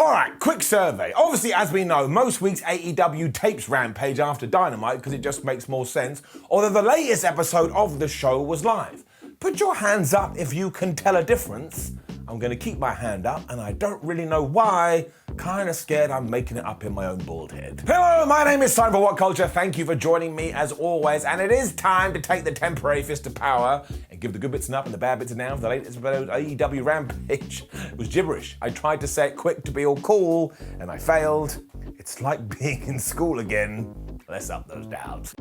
Alright, quick survey. Obviously, as we know, most weeks AEW tapes Rampage after Dynamite because it just makes more sense, although the latest episode of the show was live. Put your hands up if you can tell a difference. I'm going to keep my hand up, and I don't really know why. Kind of scared I'm making it up in my own bald head. Hello, my name is Simon for WhatCulture. Thank you for joining me as always, and it is time to take the temporary fist of power and give the good bits and up and the bad bits and down for the latest episode of AEW Rampage. It was gibberish. I tried to say it quick to be all cool, and I failed. It's like being in school again. Let's up those downs.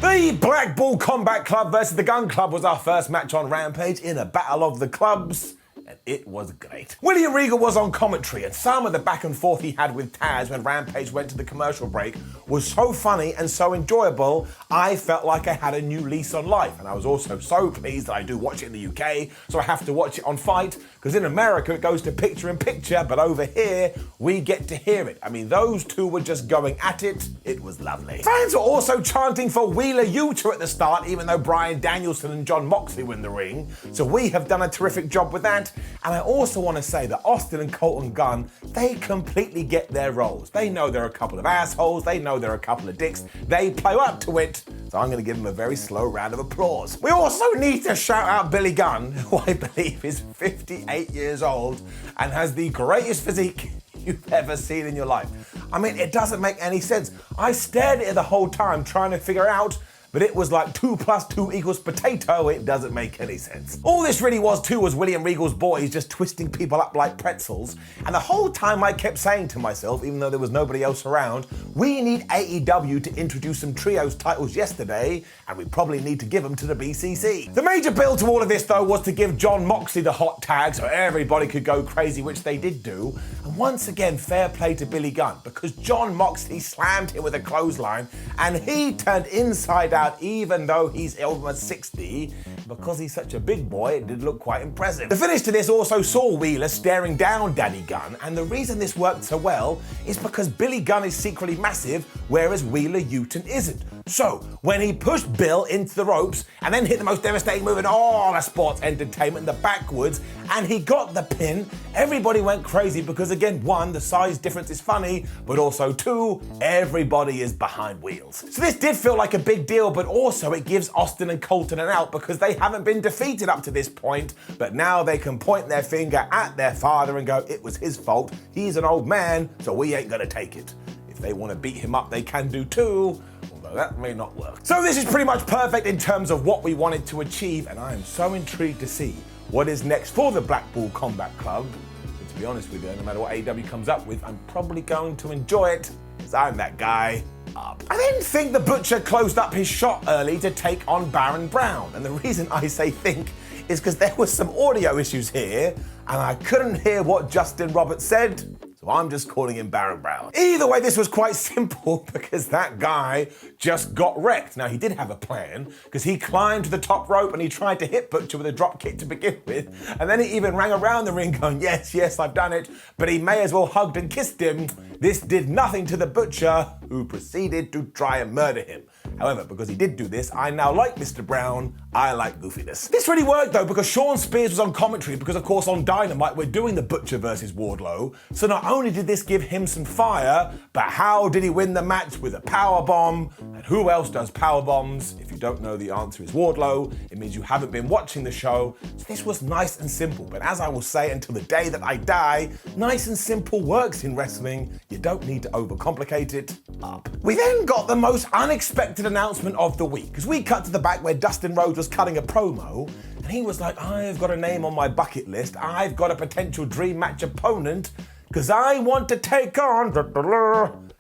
The Blackpool Combat Club versus the Gunn Club was our first match on Rampage in a battle of the clubs, and it was great. William Regal was on commentary, and some of the back and forth he had with Taz when Rampage went to the commercial break was so funny and so enjoyable, I felt like I had a new lease on life. And I was also so pleased that I do watch it in the UK, so I have to watch it on Fight, because in America it goes to picture-in-picture, but over here we get to hear it. I mean, those two were just going at it. It was lovely. Fans were also chanting for Wheeler Yuta at the start, even though Bryan Danielson and Jon Moxley were in the ring. So we have done a terrific job with that. And I also want to say that Austin and Colton Gunn, they completely get their roles. They know they're a couple of assholes. They know they're a couple of dicks. They play up to it. So I'm going to give them a very slow round of applause. We also need to shout out Billy Gunn, who I believe is 58 years old and has the greatest physique you've ever seen in your life. I mean, it doesn't make any sense. I stared at it the whole time trying to figure out, but it was like 2 + 2 = potato. It doesn't make any sense. All this really was too was William Regal's boys just twisting people up like pretzels. And the whole time I kept saying to myself, even though there was nobody else around, we need AEW to introduce some trios titles yesterday, and we probably need to give them to the BCC. The major build to all of this though was to give Jon Moxley the hot tag so everybody could go crazy, which they did do. And once again, fair play to Billy Gunn, because Jon Moxley slammed him with a clothesline and he turned inside out even though he's almost 60. Because he's such a big boy, it did look quite impressive. The finish to this also saw Wheeler staring down Daddy Gunn, and the reason this worked so well is because Billy Gunn is secretly massive, whereas Wheeler Yuta isn't. So, when he pushed Bill into the ropes and then hit the most devastating move in all of sports entertainment, the backwards, and he got the pin, everybody went crazy because again, 1, the size difference is funny, but also 2, everybody is behind wheels. So this did feel like a big deal, but also it gives Austin and Colton an out because they haven't been defeated up to this point, but now they can point their finger at their father and go, it was his fault, he's an old man, so we ain't gonna take it. If they want to beat him up, they can do too, although that may not work. So this is pretty much perfect in terms of what we wanted to achieve, and I am so intrigued to see what is next for the Blackpool Combat Club. And to be honest with you, no matter what AEW comes up with, I'm probably going to enjoy it, because I'm that guy. Up. I then think the Butcher closed up his shot early to take on Baron Brown, and the reason I say think is because there were some audio issues here, and I couldn't hear what Justin Roberts said, so I'm just calling him Baron Brown. Either way, this was quite simple because that guy just got wrecked. Now, he did have a plan because he climbed to the top rope and he tried to hit Butcher with a drop kick to begin with. And then he even ran around the ring going, yes, yes, I've done it. But he may as well hugged and kissed him. This did nothing to the Butcher, who proceeded to try and murder him. However, because he did do this, I now like Mr. Brown. I like goofiness. This really worked though, because Sean Spears was on commentary, because of course on Dynamite we're doing the Butcher versus Wardlow. So not only did this give him some fire, but how did he win the match? With a powerbomb. And who else does powerbombs? If you don't know, the answer is Wardlow. It means you haven't been watching the show. So this was nice and simple, but as I will say until the day that I die, nice and simple works in wrestling. You don't need to overcomplicate it. Up. We then got the most unexpected announcement of the week, because we cut to the back where Dustin Rhodes was cutting a promo, and he was like, I've got a name on my bucket list, I've got a potential dream match opponent, because I want to take on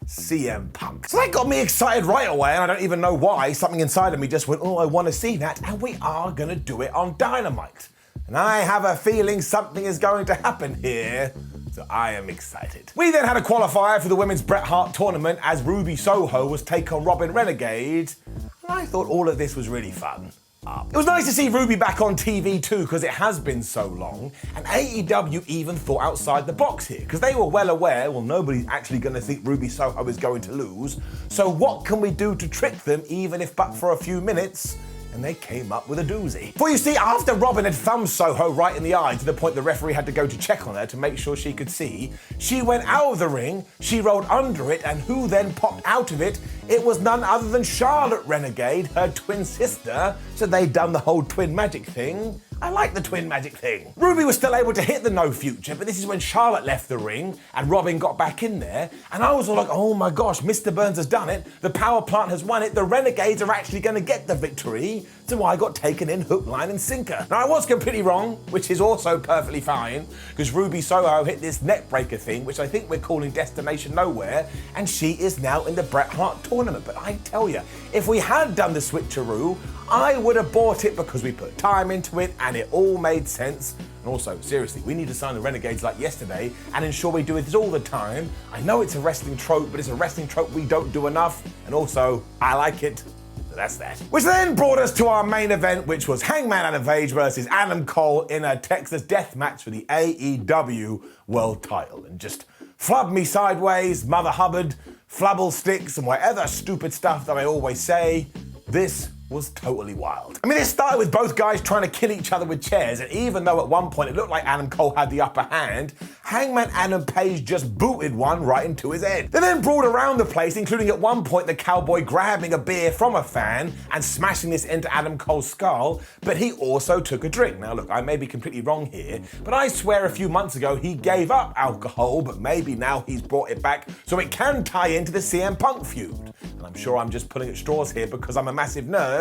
CM Punk. So that got me excited right away, and I don't even know why. Something inside of me just went, oh, I want to see that, and we are going to do it on Dynamite. And I have a feeling something is going to happen here. So I am excited. We then had a qualifier for the Women's Bret Hart tournament as Ruby Soho was take on Renegade. And I thought all of this was really fun. up. It was nice to see Ruby back on TV too, because it has been so long, and AEW even thought outside the box here, because they were well aware, well, nobody's actually going to think Ruby Soho is going to lose, so what can we do to trick them, even if but for a few minutes? And they came up with a doozy. For you see, after Robin had thumbed Soho right in the eye to the point the referee had to go to check on her to make sure she could see, she went out of the ring, she rolled under it, and who then popped out of it? It was none other than Charlotte Renegade, her twin sister, so they'd done the whole twin magic thing. I like the twin magic thing. Ruby was still able to hit the no future, but this is when Charlotte left the ring and Robin got back in there, and I was all like, oh my gosh, Mr. Burns has done it, the power plant has won it, the Renegades are actually going to get the victory, so I got taken in hook, line and sinker. Now I was completely wrong, which is also perfectly fine, because Ruby Soho hit this net breaker thing, which I think we're calling Destination Nowhere, and she is now in the Bret Hart tournament. But I tell you, if we had done the switcheroo, I would have bought it because we put time into it and it all made sense. And also, seriously, we need to sign the Renegades like yesterday and ensure we do this all the time. I know it's a wrestling trope, but it's a wrestling trope we don't do enough. And also, I like it. So that's that. Which then brought us to our main event, which was Hangman Adam Page versus Adam Cole in a Texas death match for the AEW World Title. And just flub me sideways, Mother Hubbard, flubble sticks, and whatever stupid stuff that I always say, this was totally wild. I mean, it started with both guys trying to kill each other with chairs, and even though at one point it looked like Adam Cole had the upper hand, Hangman Adam Page just booted one right into his head. They then brawled around the place, including at one point the cowboy grabbing a beer from a fan and smashing this into Adam Cole's skull, but he also took a drink. Now look, I may be completely wrong here, but I swear a few months ago he gave up alcohol, but maybe now he's brought it back so it can tie into the CM Punk feud. And I'm sure I'm just pulling at straws here because I'm a massive nerd,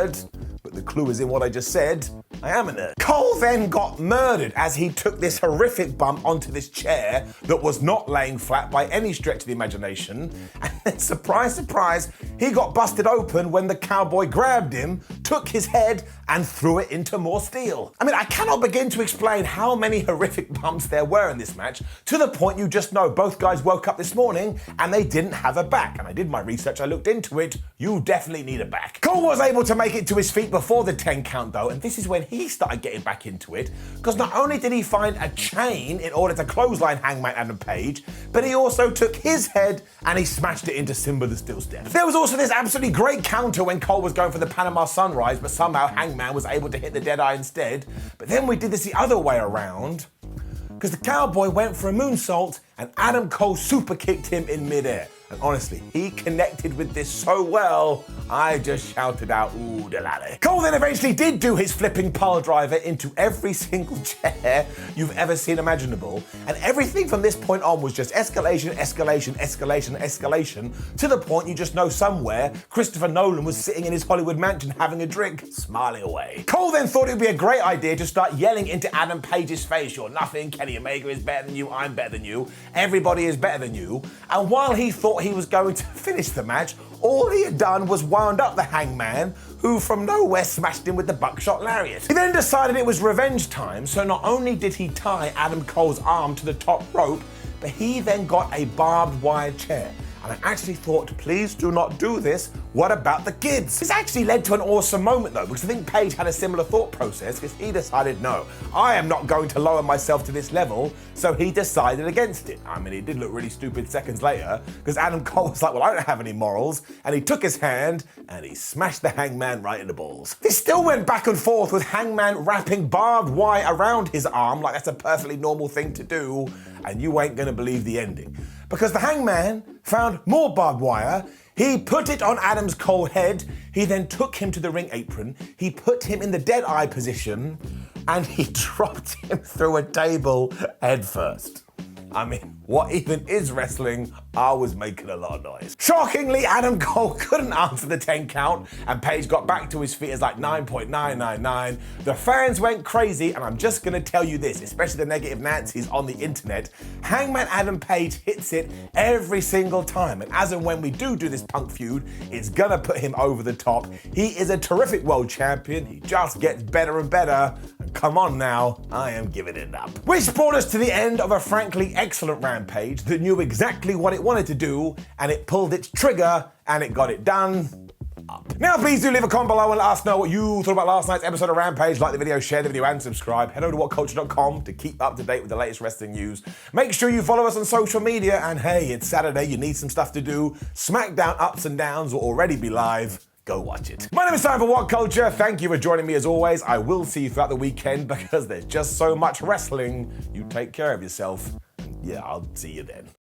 but the clue is in what I just said. I am a nerd. Cole then got murdered as he took this horrific bump onto this chair that was not laying flat by any stretch of the imagination. And then, surprise, surprise, he got busted open when the cowboy grabbed him, took his head, and threw it into more steel. I mean, I cannot begin to explain how many horrific bumps there were in this match, to the point you just know both guys woke up this morning and they didn't have a back. And I did my research, I looked into it, you definitely need a back. Cole was able to make it to his feet before the 10 count though, and this is when he started getting back into it, because not only did he find a chain in order to clothesline Hangman Adam Page, but he also took his head and he smashed it into Simba the Steel Step. There was also this absolutely great counter when Cole was going for the Panama Sunrise, but somehow Hangman was able to hit the Deadeye instead. But then we did this the other way around, because the cowboy went for a moonsault and Adam Cole super kicked him in midair. And honestly, he connected with this so well, I just shouted out, ooh, delally. Cole then eventually did do his flipping pile driver into every single chair you've ever seen imaginable. And everything from this point on was just escalation, escalation, escalation, escalation, to the point you just know somewhere Christopher Nolan was sitting in his Hollywood mansion having a drink, smiling away. Cole then thought it would be a great idea to start yelling into Adam Page's face, you're nothing, Kenny Omega is better than you, I'm better than you, everybody is better than you. And while he thought he was going to finish the match, all he had done was wound up the Hangman, who from nowhere smashed him with the buckshot lariat. He then decided it was revenge time, so not only did he tie Adam Cole's arm to the top rope, but he then got a barbed wire chair. And I actually thought, please do not do this. What about the kids? This actually led to an awesome moment though, because I think Paige had a similar thought process, because he decided, no, I am not going to lower myself to this level, so he decided against it. I mean, it did look really stupid seconds later, because Adam Cole was like, well, I don't have any morals, and he took his hand, and he smashed the Hangman right in the balls. This still went back and forth with Hangman wrapping barbed wire around his arm, like that's a perfectly normal thing to do, and you ain't gonna believe the ending. Because the Hangman found more barbed wire, he put it on Adam's cold head, he then took him to the ring apron, he put him in the Deadeye position, and he dropped him through a table head first. I mean, what even is wrestling? I was making a lot of noise. Shockingly, Adam Cole couldn't answer the 10 count, and Paige got back to his feet as like 9.999. The fans went crazy, and I'm just gonna tell you this, especially the negative Nancy's on the internet, Hangman Adam Page hits it every single time, and as and when we do this Punk feud, it's gonna put him over the top. He is a terrific world champion, he just gets better and better, and come on now, I am giving it up. Which brought us to the end of a frankly excellent Rampage that knew exactly what it wanted to do, and it pulled its trigger and it got it done. up. Now please do leave a comment below and let us know what you thought about last night's episode of Rampage. Like the video, share the video and subscribe. Head over to WhatCulture.com to keep up to date with the latest wrestling news. Make sure you follow us on social media, and hey, it's Saturday, you need some stuff to do. SmackDown Ups and Downs will already be live. Go watch it. My name is Simon for What Culture. Thank you for joining me as always. I will see you throughout the weekend because there's just so much wrestling. You take care of yourself. Yeah, I'll see you then.